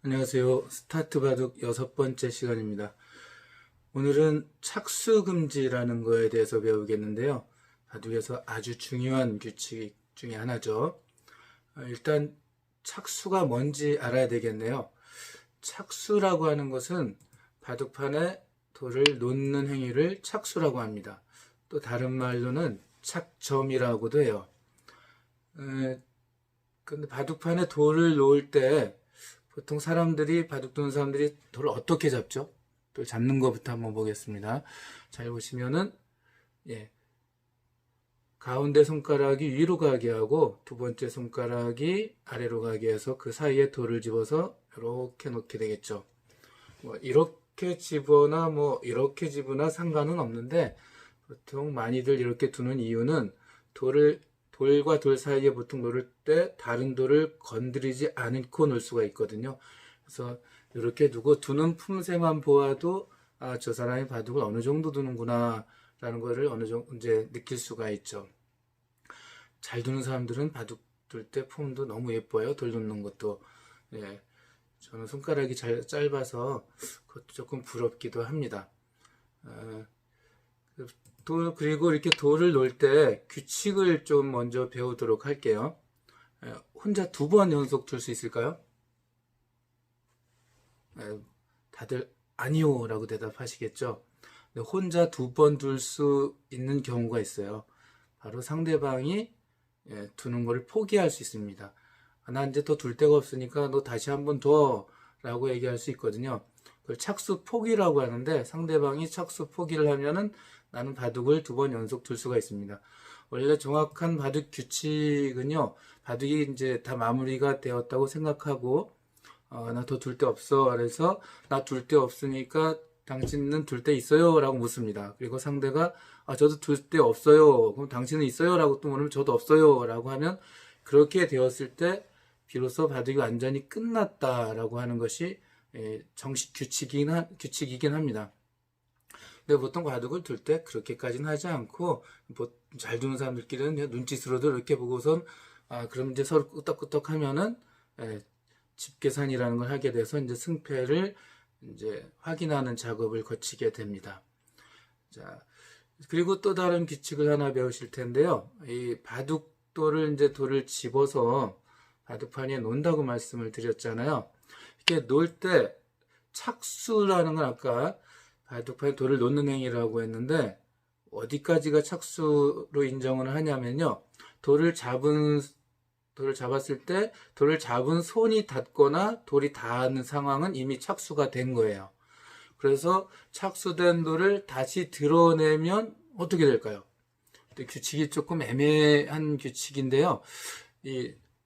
안녕하세요. 스타트 바둑 6번째 시간입니다. 오늘은 착수금지라는 거에 대해서 배우겠는데요. 바둑에서 아주 중요한 규칙 중에 하나죠. 일단 착수가 뭔지 알아야 되겠네요. 착수라고 하는 것은 바둑판에 돌을 놓는 행위를 착수라고 합니다. 또 다른 말로는 착점이라고도 해요. 근데 바둑판에 돌을 놓을 때 보통 바둑 두는 사람들이 돌을 어떻게 잡죠? 돌 잡는 것부터 한번 보겠습니다. 잘 보시면은, 예, 가운데 손가락이 위로 가게 하고 두 번째 손가락이 아래로 가게 해서 그 사이에 돌을 집어서 이렇게 놓게 되겠죠. 이렇게 집거나 이렇게 집으나 상관은 없는데 보통 많이들 이렇게 두는 이유는 돌과 돌 사이에 보통 놓을 때 다른 돌을 건드리지 않고 놓을 수가 있거든요. 그래서 이렇게 두는 품새만 보아도 저 사람이 바둑을 어느 정도 두는구나 라는 거를 어느 정도 이제 느낄 수가 있죠. 잘 두는 사람들은 바둑 둘 때 폼도 너무 예뻐요. 돌 놓는 것도. 예, 저는 손가락이 짧아서 그것도 조금 부럽기도 합니다. 그리고 이렇게 돌을 놓을 때 규칙을 좀 먼저 배우도록 할게요. 혼자 2번 연속 둘 수 있을까요? 다들 아니요 라고 대답하시겠죠. 혼자 2번 둘 수 있는 경우가 있어요. 바로 상대방이 두는 거를 포기할 수 있습니다. 나 이제 더 둘 데가 없으니까 너 다시 한 번 더 라고 얘기할 수 있거든요. 그걸 착수 포기라고 하는데 상대방이 착수 포기를 하면은 나는 바둑을 2번 연속 둘 수가 있습니다. 원래 정확한 바둑 규칙은요, 바둑이 이제 다 마무리가 되었다고 생각하고, 나 더 둘 데 없어. 그래서 나 둘 데 없으니까 당신은 둘 데 있어요? 라고 묻습니다. 그리고 상대가, 저도 둘 데 없어요. 그럼 당신은 있어요? 라고 또 물으면 저도 없어요. 라고 하면 그렇게 되었을 때 비로소 바둑이 완전히 끝났다라고 하는 것이 정식 규칙이긴 합니다. 근데 보통 바둑을 둘 때 그렇게까지는 하지 않고 잘 두는 사람들끼리는 그냥 눈짓으로도 이렇게 보고선 그럼 이제 서로 끄떡끄떡 하면은 집계산이라는 걸 하게 돼서 이제 승패를 이제 확인하는 작업을 거치게 됩니다. 자, 그리고 또 다른 규칙을 하나 배우실 텐데요. 이 바둑돌을 이제 돌을 집어서 바둑판에 놓는다고 말씀을 드렸잖아요. 이렇게 놓을 때 착수라는 건 아까 바둑판에 돌을 놓는 행위라고 했는데 어디까지가 착수로 인정을 하냐면요. 돌을 잡았을 때 돌을 잡은 손이 닿거나 돌이 닿는 상황은 이미 착수가 된 거예요. 그래서 착수된 돌을 다시 드러내면 어떻게 될까요? 규칙이 조금 애매한 규칙인데요.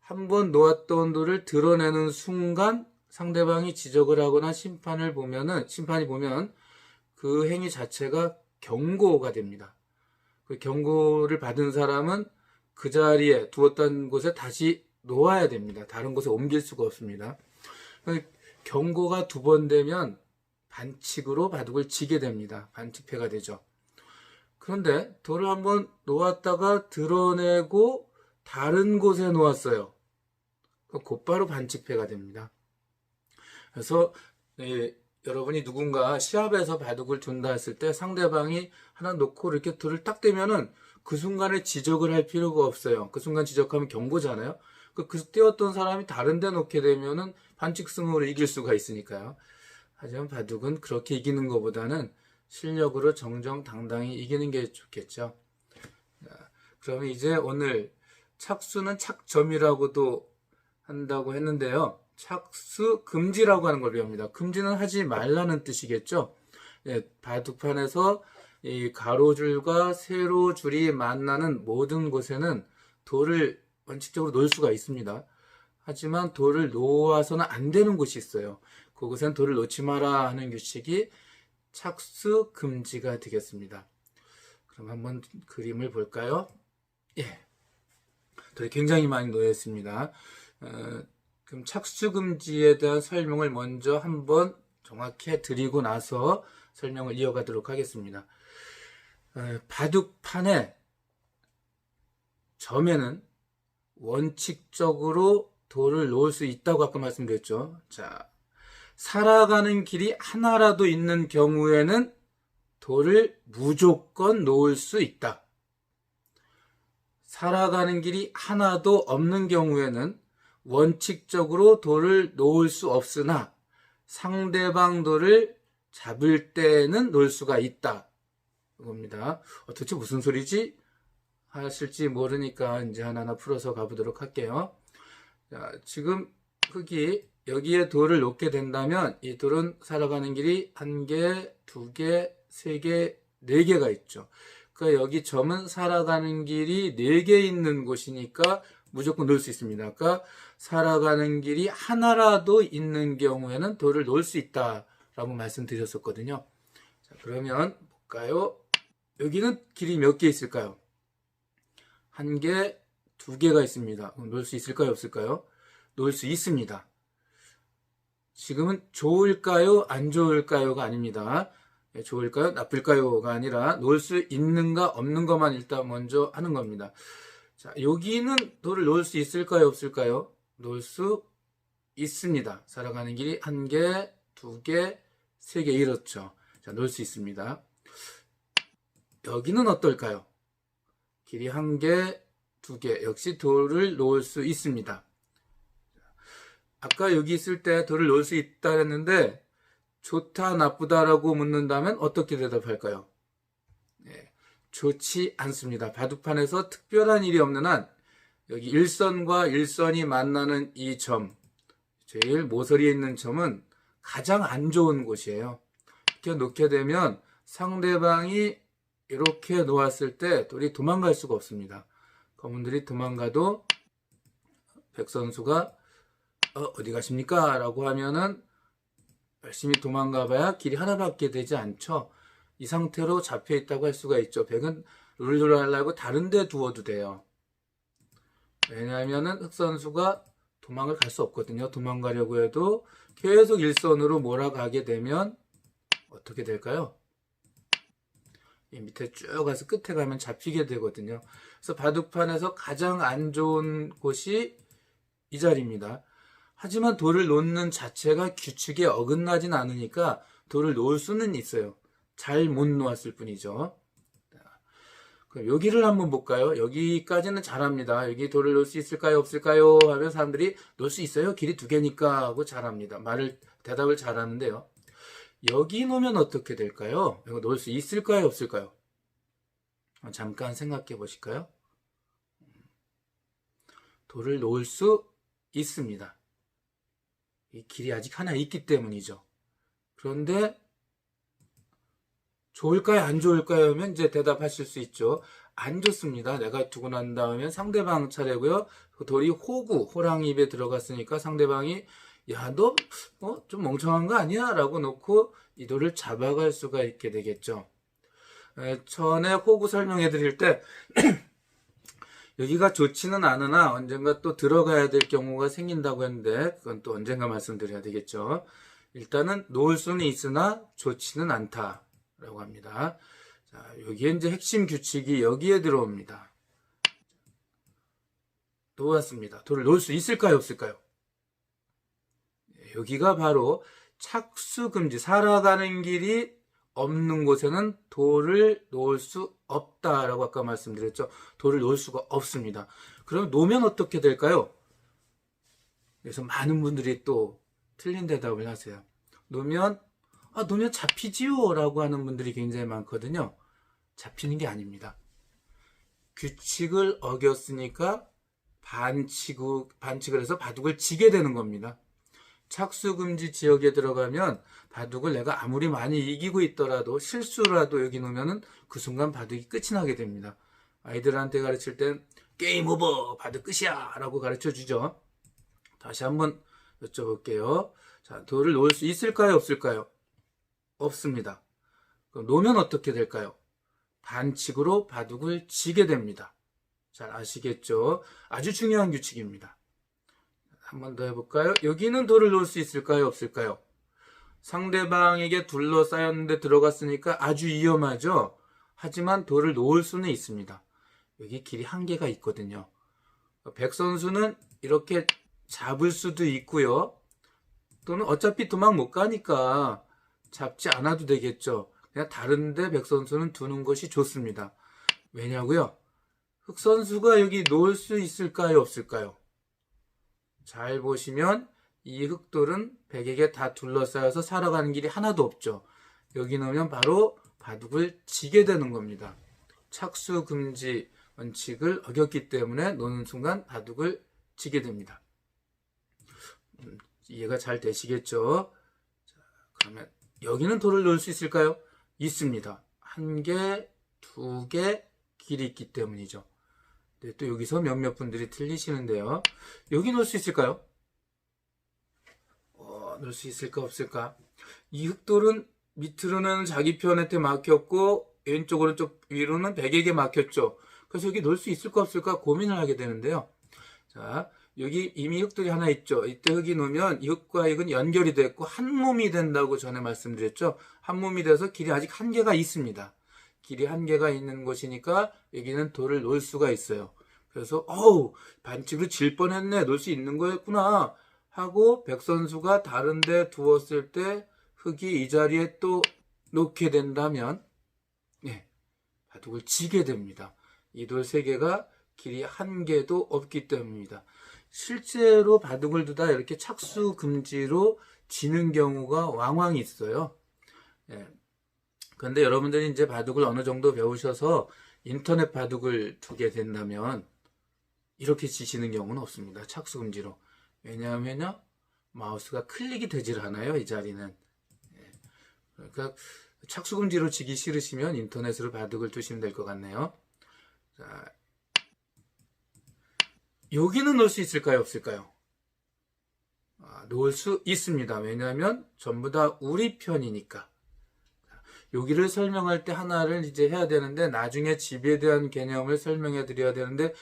한 번 놓았던 돌을 드러내는 순간 상대방이 지적을 하거나 심판이 보면 그 행위 자체가 경고가 됩니다. 그 경고를 받은 사람은 그 자리에 두었던 곳에 다시 놓아야 됩니다. 다른 곳에 옮길 수가 없습니다. 경고가 2번 되면 반칙으로 바둑을 지게 됩니다. 반칙패가 되죠. 그런데 돌을 한번 놓았다가 드러내고 다른 곳에 놓았어요. 곧바로 반칙패가 됩니다. 그래서 여러분이 누군가 시합에서 바둑을 둔다 했을 때 상대방이 하나 놓고 이렇게 돌을 딱 대면은 그 순간에 지적을 할 필요가 없어요. 그 순간 지적하면 경고잖아요. 그 띄웠던 사람이 다른 데 놓게 되면은 반칙승으로 이길 수가 있으니까요. 하지만 바둑은 그렇게 이기는 것보다는 실력으로 정정당당히 이기는 게 좋겠죠. 그러면 이제 오늘 착수는 착점이라고도 한다고 했는데요. 착수 금지라고 하는 걸 배웁니다. 금지는 하지 말라는 뜻이겠죠. 바둑판에서 이 가로줄과 세로줄이 만나는 모든 곳에는 돌을 원칙적으로 놓을 수가 있습니다. 하지만 돌을 놓아서는 안 되는 곳이 있어요. 그곳엔 돌을 놓지 마라 하는 규칙이 착수 금지가 되겠습니다. 그럼 한번 그림을 볼까요? 예, 돌이 굉장히 많이 놓여 있습니다. 그럼 착수 금지에 대한 설명을 먼저 한번 정확히 드리고 나서 설명을 이어가도록 하겠습니다. 바둑판의 점에는 원칙적으로 돌을 놓을 수 있다고 아까 말씀드렸죠. 자, 살아가는 길이 하나라도 있는 경우에는 돌을 무조건 놓을 수 있다. 살아가는 길이 하나도 없는 경우에는 원칙적으로 돌을 놓을 수 없으나 상대방 돌을 잡을 때는 놓을 수가 있다. 이겁니다. 도대체 무슨 소리지? 하실지 모르니까 이제 하나하나 풀어서 가보도록 할게요. 자, 지금 여기에 돌을 놓게 된다면 이 돌은 살아가는 길이 1개, 2개, 3개, 4개가 있죠. 그러니까 여기 점은 살아가는 길이 4개 있는 곳이니까 무조건 놓을 수 있습니다. 그러니까 살아가는 길이 하나라도 있는 경우에는 돌을 놓을 수 있다라고 말씀드렸었거든요. 자, 그러면 볼까요? 여기는 길이 몇 개 있을까요? 1개, 2개가 있습니다. 놓을 수 있을까요? 없을까요? 놓을 수 있습니다. 지금은 좋을까요? 안 좋을까요가 아닙니다. 좋을까요? 나쁠까요가 아니라 놓을 수 있는가 없는 것만 일단 먼저 하는 겁니다. 자, 여기는 돌을 놓을 수 있을까요? 없을까요? 놓을 수 있습니다. 살아가는 길이 1개, 2개, 3개 이렇죠. 자, 놓을 수 있습니다. 여기는 어떨까요? 길이 1개, 2개 역시 돌을 놓을 수 있습니다. 아까 여기 있을 때 돌을 놓을 수 있다 했는데 좋다 나쁘다라고 묻는다면 어떻게 대답할까요? 네, 좋지 않습니다. 바둑판에서 특별한 일이 없는 한 여기 일선과 일선이 만나는 이 점, 제일 모서리에 있는 점은 가장 안 좋은 곳이에요. 이렇게 놓게 되면 상대방이 이렇게 놓았을 때 돌이 도망갈 수가 없습니다. 검은들이 도망가도 백선수가 어디 가십니까? 라고 하면은 열심히 도망가 봐야 길이 하나밖에 되지 않죠. 이 상태로 잡혀 있다고 할 수가 있죠. 백은 룰루를 하려고 다른 데 두어도 돼요. 왜냐하면은 흑선수가 도망을 갈 수 없거든요. 도망가려고 해도 계속 일선으로 몰아가게 되면 어떻게 될까요? 이 밑에 쭉 가서 끝에 가면 잡히게 되거든요. 그래서 바둑판에서 가장 안 좋은 곳이 이 자리입니다. 하지만 돌을 놓는 자체가 규칙에 어긋나진 않으니까 돌을 놓을 수는 있어요. 잘 못 놓았을 뿐이죠. 그럼 여기를 한번 볼까요? 여기까지는 잘합니다. 여기 돌을 놓을 수 있을까요? 없을까요? 하면 사람들이 놓을 수 있어요. 길이 2개니까 하고 잘합니다. 대답을 잘하는데요. 여기 놓으면 어떻게 될까요? 이거 놓을 수 있을까요? 없을까요? 잠깐 생각해 보실까요? 돌을 놓을 수 있습니다. 이 길이 아직 하나 있기 때문이죠. 그런데 좋을까요? 안 좋을까요? 하면 이제 대답하실 수 있죠. 안 좋습니다. 내가 두고 난 다음에 상대방 차례고요. 그 돌이 호랑이 입에 들어갔으니까 상대방이 야, 너 좀 멍청한 거 아니야? 라고 놓고 이 돌을 잡아갈 수가 있게 되겠죠. 전에 호구 설명해 드릴 때 여기가 좋지는 않으나 언젠가 또 들어가야 될 경우가 생긴다고 했는데 그건 또 언젠가 말씀드려야 되겠죠. 일단은 놓을 수는 있으나 좋지는 않다라고 합니다. 자, 여기에 이제 핵심 규칙이 여기에 들어옵니다. 놓았습니다. 돌을 놓을 수 있을까요? 없을까요? 여기가 바로 착수금지, 살아가는 길이 없는 곳에는 돌을 놓을 수 없다라고 아까 말씀드렸죠. 돌을 놓을 수가 없습니다. 그럼 놓으면 어떻게 될까요? 그래서 많은 분들이 또 틀린 대답을 하세요. 놓으면 잡히지요 라고 하는 분들이 굉장히 많거든요. 잡히는 게 아닙니다. 규칙을 어겼으니까 반칙을 해서 바둑을 지게 되는 겁니다. 착수금지 지역에 들어가면 바둑을 내가 아무리 많이 이기고 있더라도 실수라도 여기 놓으면은 그 순간 바둑이 끝이 나게 됩니다. 아이들한테 가르칠 땐 게임 오버, 바둑 끝이야 라고 가르쳐 주죠. 다시 한번 여쭤볼게요. 자, 돌을 놓을 수 있을까요? 없을까요? 없습니다. 그럼 놓으면 어떻게 될까요? 반칙으로 바둑을 지게 됩니다. 잘 아시겠죠? 아주 중요한 규칙입니다. 한 번 더 해볼까요? 여기는 돌을 놓을 수 있을까요? 없을까요? 상대방에게 둘러싸였는데 들어갔으니까 아주 위험하죠? 하지만 돌을 놓을 수는 있습니다. 여기 길이 1개가 있거든요. 백 선수는 이렇게 잡을 수도 있고요. 또는 어차피 도망 못 가니까 잡지 않아도 되겠죠. 그냥 다른데 백 선수는 두는 것이 좋습니다. 왜냐고요? 흑 선수가 여기 놓을 수 있을까요? 없을까요? 잘 보시면 이 흑돌은 백에게 다 둘러싸여서 살아가는 길이 하나도 없죠. 여기 넣으면 바로 바둑을 지게 되는 겁니다. 착수 금지 원칙을 어겼기 때문에 노는 순간 바둑을 지게 됩니다. 이해가 잘 되시겠죠? 자, 그러면 여기는 돌을 놓을 수 있을까요? 있습니다. 한 개, 두 개 길이 있기 때문이죠. 네, 또 여기서 몇몇 분들이 틀리시는데요. 여기 놓을 수 있을까요? 놓을 수 있을까 없을까? 이 흑돌은 밑으로는 자기 편한테 막혔고 왼쪽 오른쪽 위로는 백에게 막혔죠. 그래서 여기 놓을 수 있을까 없을까 고민을 하게 되는데요. 자, 여기 이미 흑돌이 하나 있죠. 이때 흑이 놓으면 이 흑과 흑은 연결이 됐고 한 몸이 된다고 전에 말씀드렸죠. 한 몸이 돼서 길이 아직 한 개가 있습니다. 길이 한 개가 있는 곳이니까 여기는 돌을 놓을 수가 있어요. 그래서 반칙으로 질 뻔했네. 놓을 수 있는 거였구나 하고 백 선수가 다른 데 두었을 때 흑이 이 자리에 또 놓게 된다면 바둑을 지게 됩니다. 이 돌 세 개가 길이 한 개도 없기 때문입니다. 실제로 바둑을 두다 이렇게 착수 금지로 지는 경우가 왕왕 있어요. 그런데 여러분들이 이제 바둑을 어느 정도 배우셔서 인터넷 바둑을 두게 된다면 이렇게 지시는 경우는 없습니다. 착수 금지로. 왜냐하면요, 마우스가 클릭이 되질 않아요. 이 자리는. 그러니까 착수 금지로 지기 싫으시면 인터넷으로 바둑을 두시면 될 것 같네요. 자, 여기는 놓을 수 있을까요? 없을까요? 놓을 수 있습니다. 왜냐하면 전부 다 우리 편이니까. 여기를 설명할 때 하나를 이제 해야 되는데 나중에 집에 대한 개념을 설명해 드려야 되는데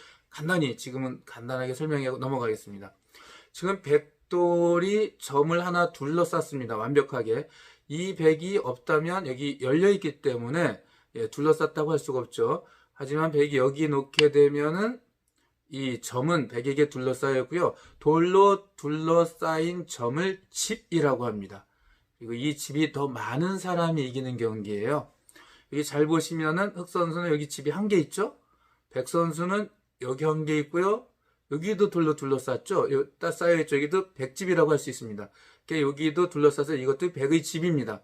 지금은 간단하게 설명해 넘어가겠습니다. 지금 백돌이 점을 하나 둘러쌌습니다. 완벽하게. 이 백이 없다면 여기 열려있기 때문에 둘러쌌다고 할 수가 없죠. 하지만 백이 여기 놓게 되면은 이 점은 백에게 둘러싸였고요. 돌로 둘러싸인 점을 집이라고 합니다. 그리고 이 집이 더 많은 사람이 이기는 경기예요. 여기 잘 보시면은 흑 선수는 여기 집이 한 개 있죠. 백 선수는 여기 한 개 있고요. 여기도 돌로 둘러쌌죠. 딱 쌓여있죠. 여기도 백집이라고 할 수 있습니다. 그러니까 여기도 둘러싸서 이것도 백의 집입니다.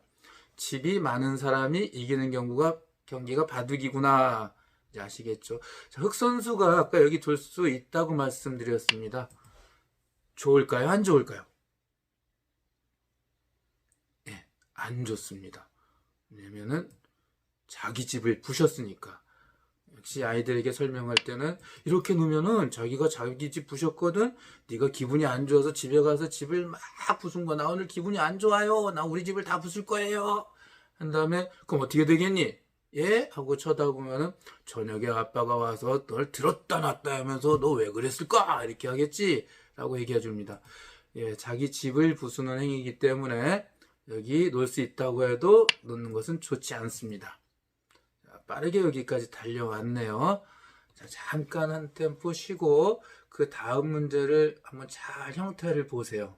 집이 많은 사람이 이기는 경기가 바둑이구나. 이제 아시겠죠? 자, 흑 선수가 아까 여기 둘 수 있다고 말씀드렸습니다. 좋을까요? 안 좋을까요? 안 좋습니다. 왜냐면은 자기 집을 부셨으니까. 역시 아이들에게 설명할 때는 이렇게 놓으면은 자기가 자기 집 부셨거든. 네가 기분이 안 좋아서 집에 가서 집을 막 부순 거. 나 오늘 기분이 안 좋아요. 나 우리 집을 다 부술 거예요. 한 다음에 그럼 어떻게 되겠니? 예? 하고 쳐다보면은 저녁에 아빠가 와서 널 들었다 놨다 하면서 너 왜 그랬을까? 이렇게 하겠지? 라고 얘기해 줍니다. 자기 집을 부수는 행위이기 때문에 여기 놓을 수 있다고 해도 놓는 것은 좋지 않습니다. 자, 빠르게 여기까지 달려왔네요. 자, 잠깐 한 템포 쉬고 그 다음 문제를 한번 잘 형태를 보세요.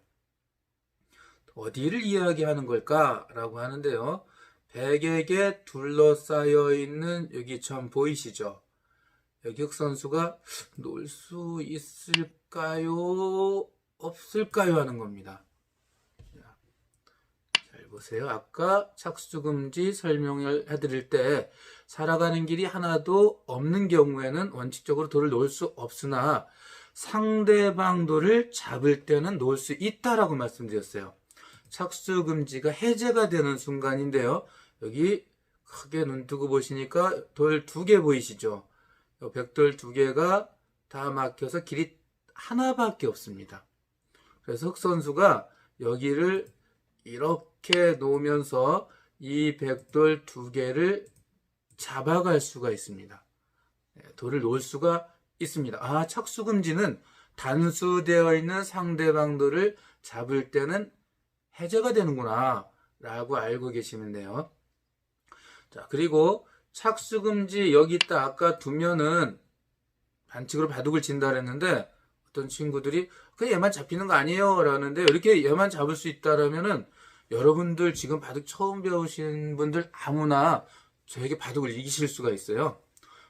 어디를 이야기하는 걸까라고 하는데요. 백에게 둘러싸여 있는 여기 점 보이시죠? 여기 흑 선수가 놓을 수 있을까요? 없을까요? 하는 겁니다. 잘 보세요. 아까 착수금지 설명을 해드릴 때 살아가는 길이 하나도 없는 경우에는 원칙적으로 돌을 놓을 수 없으나 상대방 돌을 잡을 때는 놓을 수 있다라고 말씀드렸어요. 착수금지가 해제가 되는 순간인데요. 여기 크게 눈 뜨고 보시니까 돌 두 개 보이시죠? 백돌 두 개가 다 막혀서 길이 하나밖에 없습니다. 그래서 흑 선수가 여기를 이렇게 놓으면서 이 백돌 두 개를 잡아갈 수가 있습니다. 돌을 놓을 수가 있습니다. 착수금지는 단수되어 있는 상대방 돌을 잡을 때는 해제가 되는구나 라고 알고 계시면 돼요. 자, 그리고 착수금지 여기 있다 아까 두면은 반칙으로 바둑을 진다 그랬는데 어떤 친구들이 그냥 얘만 잡히는 거 아니에요 라는데, 이렇게 얘만 잡을 수 있다라면은 여러분들 지금 바둑 처음 배우신 분들 아무나 저에게 바둑을 이기실 수가 있어요.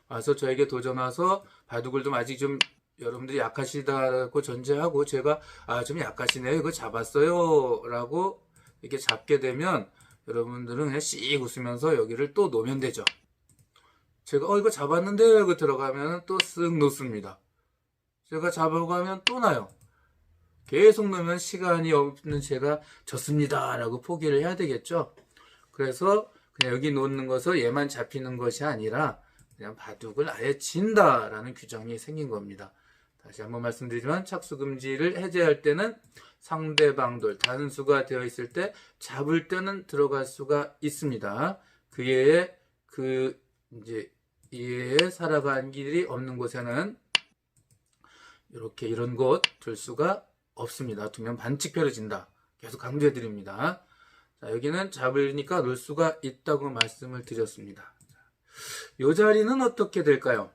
와서 저에게 도전 와서 바둑을 좀 아직 좀 여러분들이 약하시다고 전제하고 제가 좀 약하시네요, 이거 잡았어요 라고 이렇게 잡게 되면 여러분들은 그냥 씩 웃으면서 여기를 또 놓으면 되죠. 제가 이거 잡았는데 이거 들어가면 또 쓱 놓습니다. 제가 잡아가면 또 나요. 계속 놓으면 시간이 없는 제가 졌습니다 라고 포기를 해야 되겠죠. 그래서 그냥 여기 놓는 것은 얘만 잡히는 것이 아니라 그냥 바둑을 아예 진다라는 규정이 생긴 겁니다. 다시 한번 말씀드리지만 착수금지를 해제할 때는 상대방 돌 단수가 되어 있을 때 잡을 때는 들어갈 수가 있습니다. 이외에 살아간 길이 없는 곳에는 이렇게 이런 곳 둘 수가 없습니다. 두면 반칙 펴려진다. 계속 강조해 드립니다. 자, 여기는 잡으니까 놓을 수가 있다고 말씀을 드렸습니다. 이 자리는 어떻게 될까요?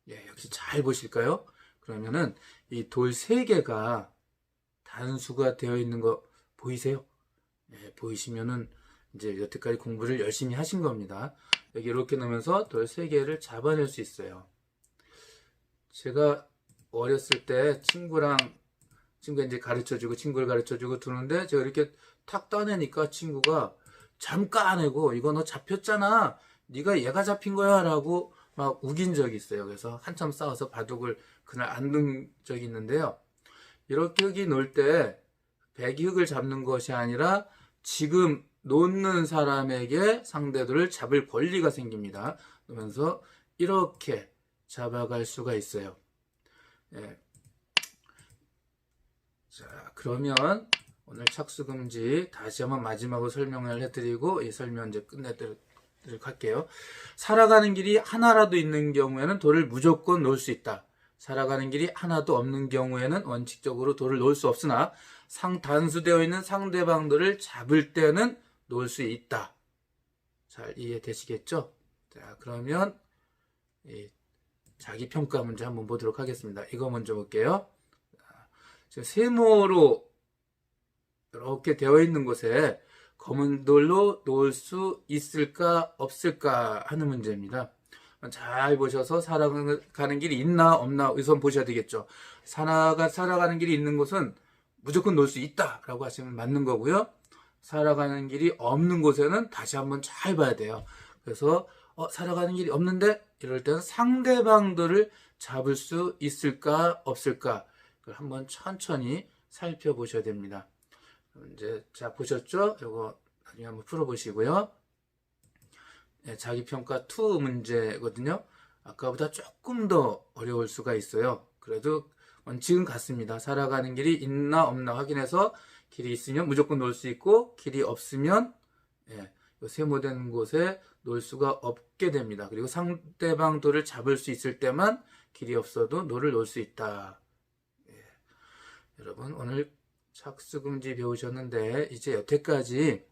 예, 역시 잘 보실까요? 그러면은 이 돌 3개가 단수가 되어 있는 거 보이세요? 예, 보이시면은 이제 여태까지 공부를 열심히 하신 겁니다. 여기 이렇게 놓으면서 돌 3개를 잡아낼 수 있어요. 제가 어렸을 때 친구가 이제 친구를 가르쳐주고 두는데 제가 이렇게 탁 따내니까 친구가 잠깐 안 고 이거 너 잡혔잖아. 네가 얘가 잡힌 거야 라고 막 우긴 적이 있어요. 그래서 한참 싸워서 바둑을 그날 안 둔 적이 있는데요. 이렇게 흙이 놓을 때 백이 흙을 잡는 것이 아니라 지금 놓는 사람에게 상대들을 잡을 권리가 생깁니다. 그러면서 이렇게 잡아갈 수가 있어요. 예. 자, 그러면 오늘 착수금지 다시 한번 마지막으로 설명을 해드리고 이 설명 이제 끝내도록 할게요. 살아가는 길이 하나라도 있는 경우에는 돌을 무조건 놓을 수 있다. 살아가는 길이 하나도 없는 경우에는 원칙적으로 돌을 놓을 수 없으나 단수되어 있는 상대방들을 잡을 때는 놓을 수 있다. 잘 이해되시겠죠? 자, 그러면 자기평가 문제 한번 보도록 하겠습니다. 이거 먼저 볼게요. 지금 세모로 이렇게 되어 있는 곳에 검은 돌로 놓을 수 있을까 없을까 하는 문제입니다. 잘 보셔서 살아가는 길이 있나 없나 우선 보셔야 되겠죠. 살아가는 길이 있는 곳은 무조건 놓을 수 있다 라고 하시면 맞는 거고요. 살아가는 길이 없는 곳에는 다시 한번 잘 봐야 돼요. 그래서 살아가는 길이 없는데 이럴 때는 상대방들을 잡을 수 있을까 없을까 그걸 한번 천천히 살펴보셔야 됩니다. 이제 자 보셨죠? 이거 나중에 한번 풀어보시고요. 네, 자기평가 2 문제거든요. 아까보다 조금 더 어려울 수가 있어요. 그래도 원칙은 같습니다. 살아가는 길이 있나 없나 확인해서 길이 있으면 무조건 놓을 수 있고 길이 없으면 세모된 곳에 놓을 수가 없게 됩니다. 그리고 상대방 돌을 잡을 수 있을 때만 길이 없어도 돌을 놓을 수 있다. 여러분 오늘 착수금지 배우셨는데 이제 여태까지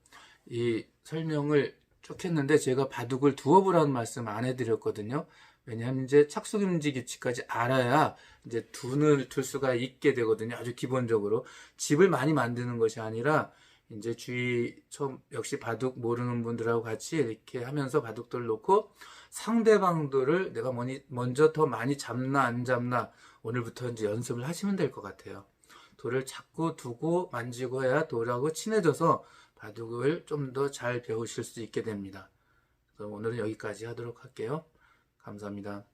이 설명을 쭉 했는데 제가 바둑을 두어보라는 말씀 안 해드렸거든요. 왜냐하면 이제 착수금지 규칙까지 알아야 이제 둘 수가 있게 되거든요. 아주 기본적으로 집을 많이 만드는 것이 아니라 이제 처음 역시 바둑 모르는 분들하고 같이 이렇게 하면서 바둑돌을 놓고 상대방들을 내가 먼저 더 많이 잡나 안 잡나 오늘부터 이제 연습을 하시면 될 것 같아요. 돌을 잡고 두고 만지고 해야 돌하고 친해져서 바둑을 좀 더 잘 배우실 수 있게 됩니다. 그럼 오늘은 여기까지 하도록 할게요. 감사합니다.